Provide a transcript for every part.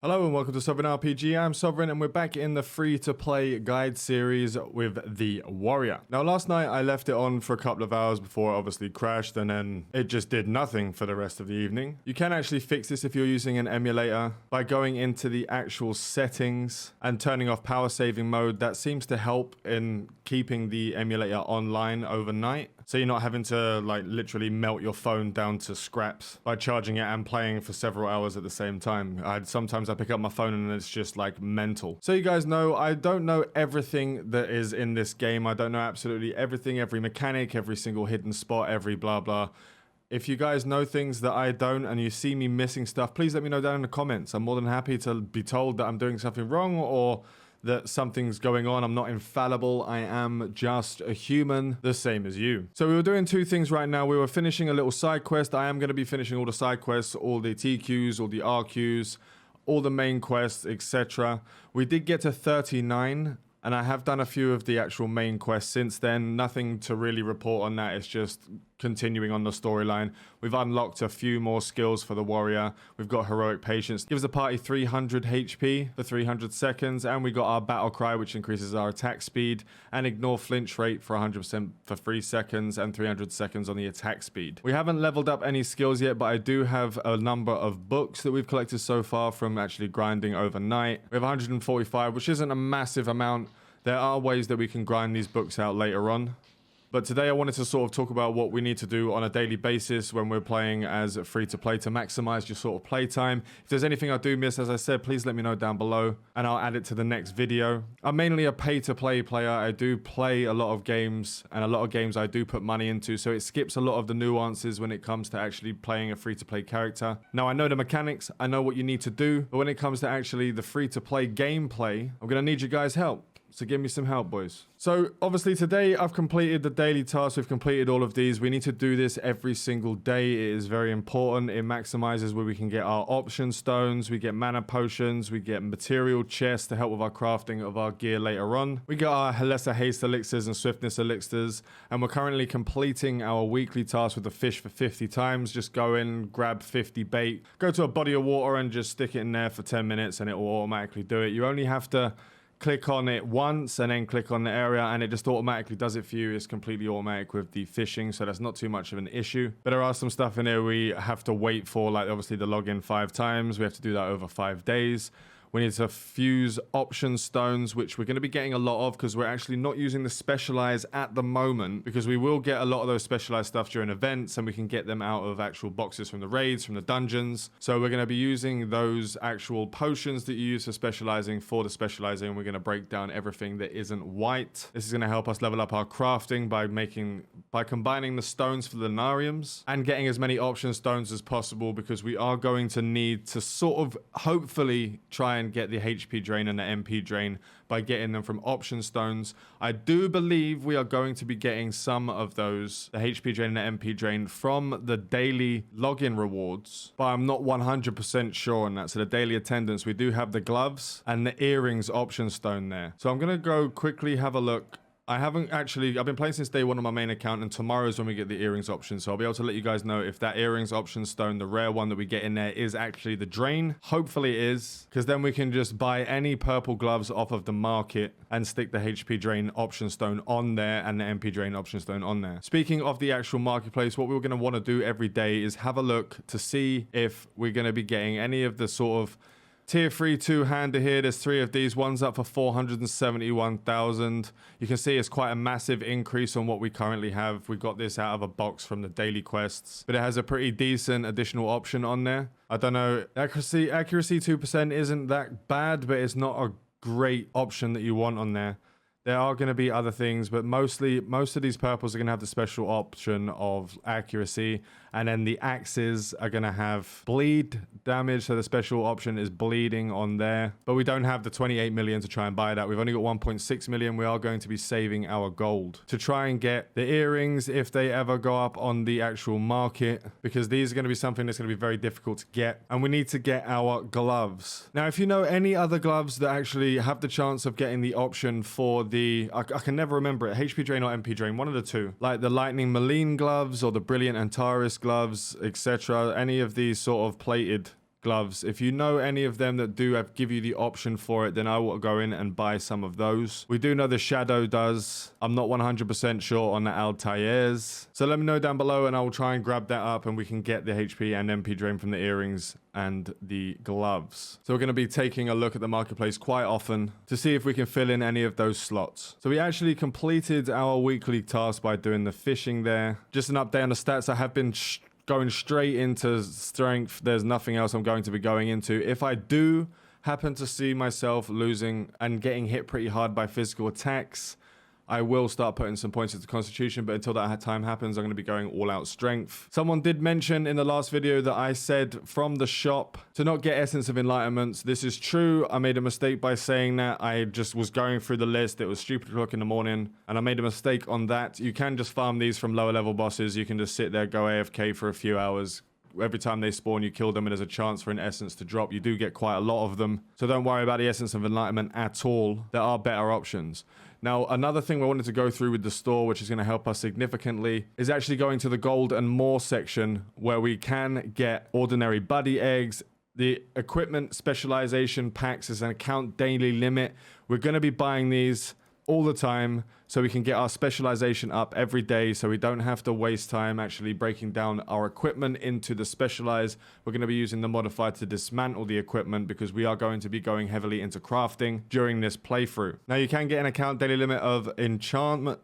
Hello and welcome to Sovereign RPG. I'm Sovereign and we're back in the free-to-play guide series with the Warrior. Now last night I left it on for a couple of hours before it obviously crashed and then it just did nothing for the rest of the evening. You can actually fix this if you're using an emulator by going into the actual settings and turning off power saving mode. That seems to help in keeping the emulator online overnight. So you're not having to like literally melt your phone down to scraps by charging it and playing for several hours at the same time. Sometimes I pick up my phone and it's just like mental. So you guys know, I don't know everything that is in this game. I don't know absolutely everything, every mechanic, every single hidden spot, every blah blah. If you guys know things that I don't and you see me missing stuff, please let me know down in the comments. I'm more than happy to be told that I'm doing something wrong or that something's going on. I'm not infallible. I am just a human, the same as you. So we were doing two things right now. We were finishing a little side quest. I am going to be finishing all the side quests, all the TQs, all the RQs, all the main quests, etc. We did get to 39. And I have done a few of the actual main quests since then. Nothing to really report on that. It's just continuing on the storyline. We've unlocked a few more skills for the warrior. We've got heroic patience. Gives the party 300 HP for 300 seconds. And we got our battle cry, which increases our attack speed. And ignore flinch rate for 100% for 3 seconds and 300 seconds on the attack speed. We haven't leveled up any skills yet, but I do have a number of books that we've collected so far from actually grinding overnight. We have 145, which isn't a massive amount. There are ways that we can grind these books out later on. But today I wanted to sort of talk about what we need to do on a daily basis when we're playing as free-to-play to maximize your sort of playtime. If there's anything I do miss, as I said, please let me know down below and I'll add it to the next video. I'm mainly a pay-to-play player. I do play a lot of games and a lot of games I do put money into, so it skips a lot of the nuances when it comes to actually playing a free-to-play character. Now I know the mechanics, I know what you need to do, but when it comes to actually the free-to-play gameplay, I'm going to need you guys' help. So give me some help, boys. So obviously today I've completed the daily tasks. We've completed all of these. We need to do this every single day. It is very important. It maximizes where we can get our option stones. We get mana potions. We get material chests to help with our crafting of our gear later on. We get our lesser haste elixirs and swiftness elixirs. And we're currently completing our weekly task with the fish for 50 times. Just go in, grab 50 bait, go to a body of water and just stick it in there for 10 minutes and it will automatically do it. You only have to click on it once and then click on the area and it just automatically does it for you. It's completely automatic with the fishing, so that's not too much of an issue. But there are some stuff in here we have to wait for, like obviously the login 5 times. We have to do that over 5 days. We need to fuse option stones, which we're going to be getting a lot of because we're actually not using the specialize at the moment, because we will get a lot of those specialized stuff during events and we can get them out of actual boxes from the raids, from the dungeons. So we're going to be using those actual potions that you use for specializing for the specializing. We're going to break down everything that isn't white. This is going to help us level up our crafting by combining the stones for the denariums and getting as many option stones as possible, because we are going to need to sort of hopefully try and get the HP drain and the MP drain by getting them from option stones. I do believe we are going to be getting some of those, the HP drain and the MP drain, from the daily login rewards, but I'm not 100% sure on that. So the daily attendance, we do have the gloves and the earrings option stone there. So I'm going to go quickly have a look. I've been playing since day one on my main account, and tomorrow's when we get the earrings option. So I'll be able to let you guys know if that earrings option stone, the rare one that we get in there, is actually the drain. Hopefully it is, because then we can just buy any purple gloves off of the market and stick the HP drain option stone on there and the MP drain option stone on there. Speaking of the actual marketplace, what we're going to want to do every day is have a look to see if we're going to be getting any of the sort of Tier 3 two-hander here. There's 3 of these. One's up for 471,000. You can see it's quite a massive increase on what we currently have. We got this out of a box from the daily quests, but it has a pretty decent additional option on there. I don't know. Accuracy 2% isn't that bad, but it's not a great option that you want on there. There are going to be other things, but most of these purples are going to have the special option of accuracy, and then the axes are going to have bleed damage, so the special option is bleeding on there. But we don't have the 28 million to try and buy that. We've only got 1.6 million. We are going to be saving our gold to try and get the earrings if they ever go up on the actual market, because these are going to be something that's going to be very difficult to get, and we need to get our gloves. Now, if you know any other gloves that actually have the chance of getting the option for the I can never remember it, HP drain or MP drain, one of the two, like the lightning Maline gloves or the brilliant Antares gloves, etc. Any of these sort of plated gloves. If you know any of them that do give you the option for it, then I will go in and buy some of those. We do know the Shadow does. I'm not 100% sure on the Altair's. So let me know down below and I will try and grab that up and we can get the HP and MP drain from the earrings and the gloves. So we're going to be taking a look at the marketplace quite often to see if we can fill in any of those slots. So we actually completed our weekly task by doing the fishing there. Just an update on the stats. I have been going straight into strength. There's nothing else I'm going to be going into. If I do happen to see myself losing and getting hit pretty hard by physical attacks, I will start putting some points into Constitution, but until that time happens, I'm going to be going all out strength. Someone did mention in the last video that I said from the shop to not get Essence of Enlightenments. This is true. I made a mistake by saying that. I just was going through the list. It was stupid o'clock in the morning, and I made a mistake on that. You can just farm these from lower level bosses. You can just sit there, go AFK for a few hours. Every time they spawn, you kill them, and there's a chance for an essence to drop. You do get quite a lot of them, so don't worry about the Essence of Enlightenment at all. There are better options. Now, another thing we wanted to go through with the store, which is going to help us significantly, is actually going to the gold and more section where we can get ordinary buddy eggs. The equipment specialization packs is an account daily limit. We're going to be buying these all the time so we can get our specialization up every day, so we don't have to waste time actually breaking down our equipment into the specialize. We're going to be using the modifier to dismantle the equipment because we are going to be going heavily into crafting during this playthrough. Now you can get an account daily limit of enchant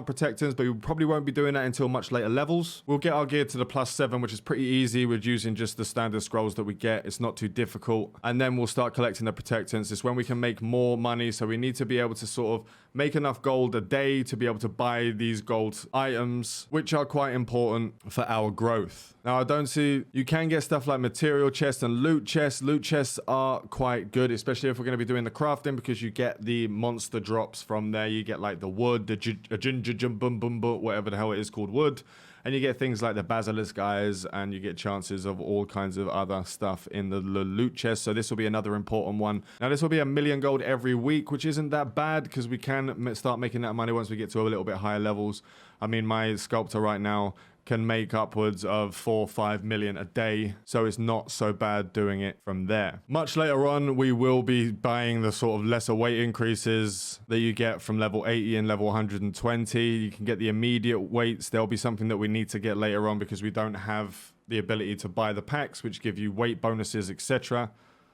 protectors, but we probably won't be doing that until much later levels. We'll get our gear to the +7, which is pretty easy with using just the standard scrolls that we get. It's not too difficult. And then we'll start collecting the protectants. It's when we can make more money, so we need to be able to sort of make enough gold a day to be able to buy these gold items, which are quite important for our growth. Now, I don't see... You can get stuff like material chests and loot chests. Loot chests are quite good, especially if we're going to be doing the crafting, because you get the monster drops from there. You get like the wood, the whatever the hell it is called wood. And you get things like the basilisk eyes, and you get chances of all kinds of other stuff in the loot chest. So this will be another important one. Now, this will be 1,000,000 gold every week, which isn't that bad because we can start making that money once we get to a little bit higher levels. I mean, my sculptor right now can make upwards of 4 or 5 million a day, so it's not so bad doing it from there. Much later on, we will be buying the sort of lesser weight increases that you get from level 80 and level 120. You can get the immediate weights. There'll be something that we need to get later on because we don't have the ability to buy the packs, which give you weight bonuses, etc.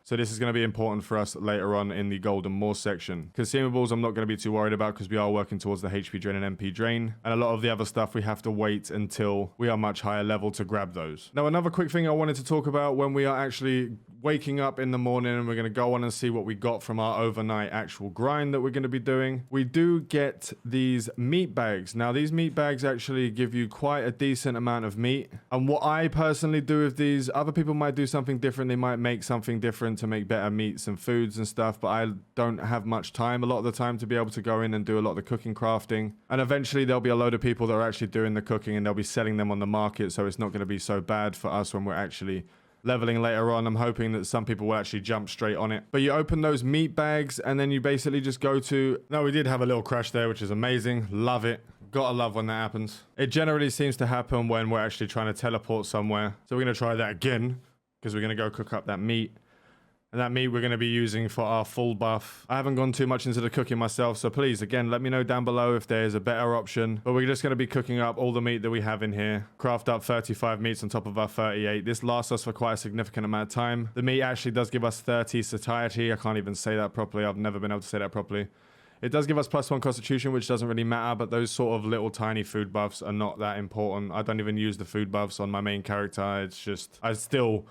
So this is going to be important for us later on in the gold and more section. Consumables, I'm not going to be too worried about because we are working towards the HP drain and MP drain. And a lot of the other stuff we have to wait until we are much higher level to grab those. Now, another quick thing I wanted to talk about when we are actually waking up in the morning and we're going to go on and see what we got from our overnight actual grind that we're going to be doing. We do get these meat bags. Now, these meat bags actually give you quite a decent amount of meat. And what I personally do with these, other people might do something different. They might make something different to make better meats and foods and stuff, but I don't have much time a lot of the time to be able to go in and do a lot of the cooking crafting. And eventually there'll be a load of people that are actually doing the cooking and they'll be selling them on the market, so it's not going to be so bad for us when we're actually leveling later on. I'm hoping that some people will actually jump straight on it. But you open those meat bags and then you basically just go to... No, we did have a little crash there, which is amazing. Love it. Gotta love when that happens. It generally seems to happen when we're actually trying to teleport somewhere. So we're going to try that again because we're going to go cook up that meat. And that meat we're going to be using for our full buff. I haven't gone too much into the cooking myself, so please, again, let me know down below if there's a better option. But we're just going to be cooking up all the meat that we have in here. Craft up 35 meats on top of our 38. This lasts us for quite a significant amount of time. The meat actually does give us 30 satiety. I can't even say that properly. I've never been able to say that properly. It does give us +1 constitution, which doesn't really matter, but those sort of little tiny food buffs are not that important. I don't even use the food buffs on my main character. It's just, I still...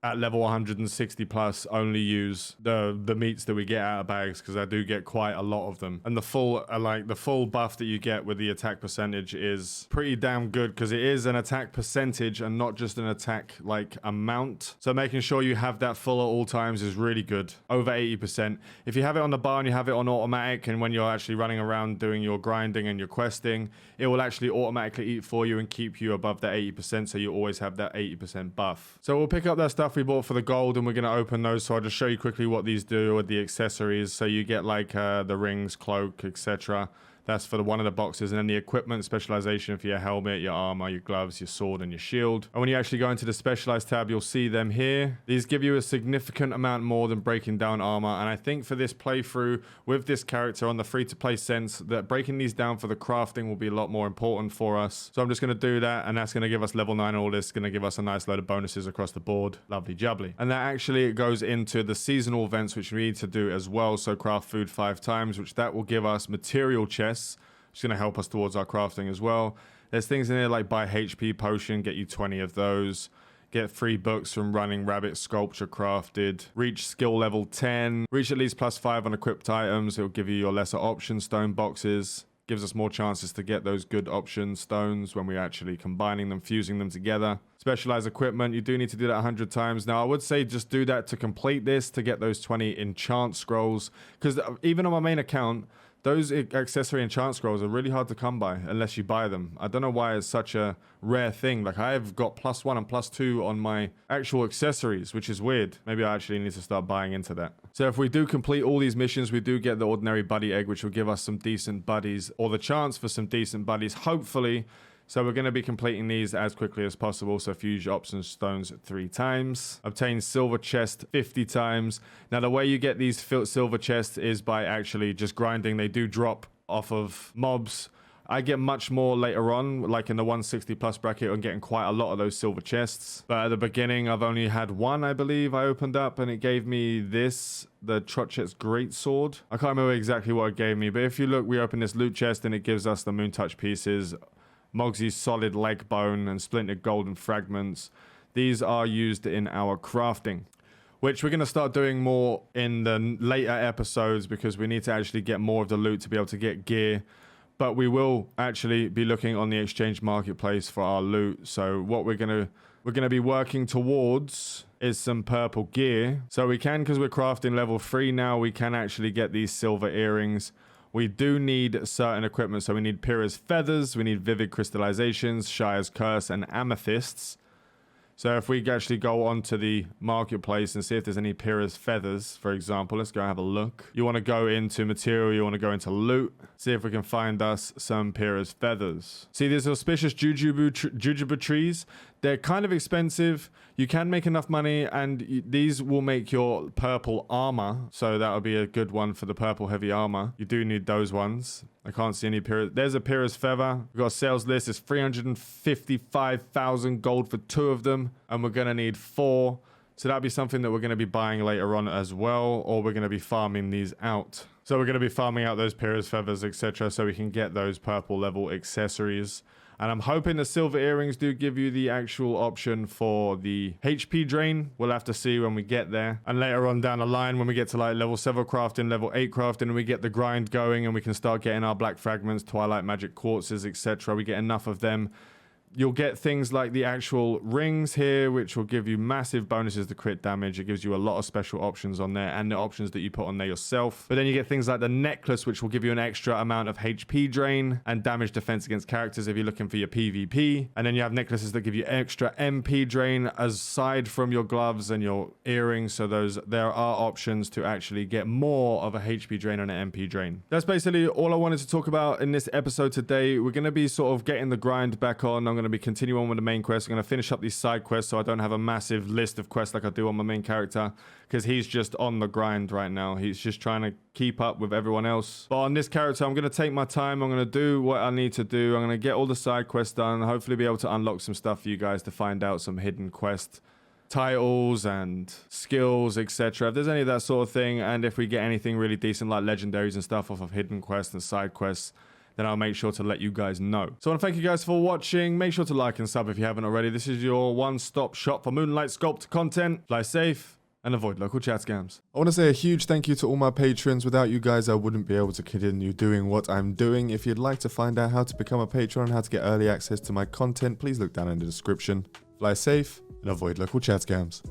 at level 160 plus only use the meats that we get out of bags because I do get quite a lot of them. And the full buff that you get with the attack percentage is pretty damn good because it is an attack percentage and not just an attack like amount. So making sure you have that full at all times is really good. Over 80%. If you have it on the bar and you have it on automatic, and when you're actually running around doing your grinding and your questing, it will actually automatically eat for you and keep you above that 80%, so you always have that 80% buff. So we'll pick up that stuff we bought for the gold and we're going to open those. So I'll just show you quickly what these do with the accessories. So you get like the rings, cloak, etc. That's for one of the boxes. And then the equipment specialization for your helmet, your armor, your gloves, your sword, and your shield. And when you actually go into the specialized tab, you'll see them here. These give you a significant amount more than breaking down armor. And I think for this playthrough with this character on the free-to-play sense, that breaking these down for the crafting will be a lot more important for us. So I'm just going to do that, and that's going to give us level 9 all this. Going to give us a nice load of bonuses across the board. Lovely jubbly. And that actually goes into the seasonal events, which we need to do as well. So craft food 5 times, which that will give us material chests, which is going to help us towards our crafting as well. There's things in there like buy HP potion, get you 20 of those. Get 3 books from running rabbit sculpture crafted. Reach skill level 10. Reach at least +5 on equipped items. It'll give you your lesser option stone boxes. Gives us more chances to get those good option stones when we're actually combining them, fusing them together. Specialized equipment, you do need to do that 100 times. Now, I would say just do that to complete this, to get those 20 enchant scrolls. Because even on my main account, those accessory enchant scrolls are really hard to come by unless you buy them. I don't know why it's such a rare thing. Like, I've got +1 and +2 on my actual accessories, which is weird. Maybe I actually need to start buying into that. So if we do complete all these missions, we do get the ordinary buddy egg, which will give us some decent buddies, or the chance for some decent buddies, hopefully. So we're going to be completing these as quickly as possible. So fuse your option stones 3 times. Obtain silver chest 50 times. Now, the way you get these silver chests is by actually just grinding. They do drop off of mobs. I get much more later on, like in the 160 plus bracket. I'm getting quite a lot of those silver chests. But at the beginning, I've only had 1, I believe, I opened up, and it gave me this, the Trotchet's Greatsword. I can't remember exactly what it gave me, but if you look, we open this loot chest and it gives us the Moon Touch pieces, Mogsy's solid leg bone, and splintered golden fragments. These are used in our crafting, which we're going to start doing more in the later episodes because we need to actually get more of the loot to be able to get gear. But we will actually be looking on the exchange marketplace for our loot. So what we're going to be working towards is some purple gear. So we can, because we're crafting level 3 now, we can actually get these silver earrings. We do need certain equipment, so we need Pyrrha's Feathers, we need Vivid Crystallizations, Shire's Curse, and Amethysts. So if we actually go onto the marketplace and see if there's any Pyrrha's Feathers, for example, let's go have a look. You want to go into material, you want to go into loot, see if we can find us some Pyrrha's Feathers. See these auspicious jujube trees? They're kind of expensive. You can make enough money, and these will make your purple armor. So that would be a good one for the purple heavy armor. You do need those ones. I can't see any Pyrrha. There's a Pyrrha's Feather. We've got a sales list. It's 355,000 gold for 2 of them. And we're going to need 4. So that'll be something that we're going to be buying later on as well. Or we're going to be farming these out. So we're going to be farming out those Pyrrha's Feathers, etc. So we can get those purple level accessories. And I'm hoping the silver earrings do give you the actual option for the HP drain. We'll have to see when we get there. And later on down the line, when we get to like level 7 crafting, level 8 crafting, and we get the grind going and we can start getting our black fragments, twilight magic quartzes, etc. We get enough of them. You'll get things like the actual rings here, which will give you massive bonuses to crit damage. It gives you a lot of special options on there and the options that you put on there yourself. But then you get things like the necklace, which will give you an extra amount of HP drain and damage defense against characters if you're looking for your PvP. And then you have necklaces that give you extra MP drain aside from your gloves and your earrings. So there are options to actually get more of a HP drain and an MP drain. That's basically all I wanted to talk about in this episode today. We're going to be sort of getting the grind back on. I'm going to be continuing on with the main quest. I'm going to finish up these side quests so I don't have a massive list of quests like I do on my main character, because he's just on the grind right now. He's just trying to keep up with everyone else. But on this character, I'm going to take my time. I'm going to do what I need to do. I'm going to get all the side quests done, hopefully be able to unlock some stuff for you guys to find out some hidden quest titles and skills, etc. If there's any of that sort of thing, and if we get anything really decent like legendaries and stuff off of hidden quests and side quests, then I'll make sure to let you guys know. So I want to thank you guys for watching. Make sure to like and sub if you haven't already. This is your one-stop shop for Moonlight Sculptor content. Fly safe and avoid local chat scams. I want to say a huge thank you to all my patrons. Without you guys, I wouldn't be able to continue doing what I'm doing. If you'd like to find out how to become a patron and how to get early access to my content, please look down in the description. Fly safe and avoid local chat scams.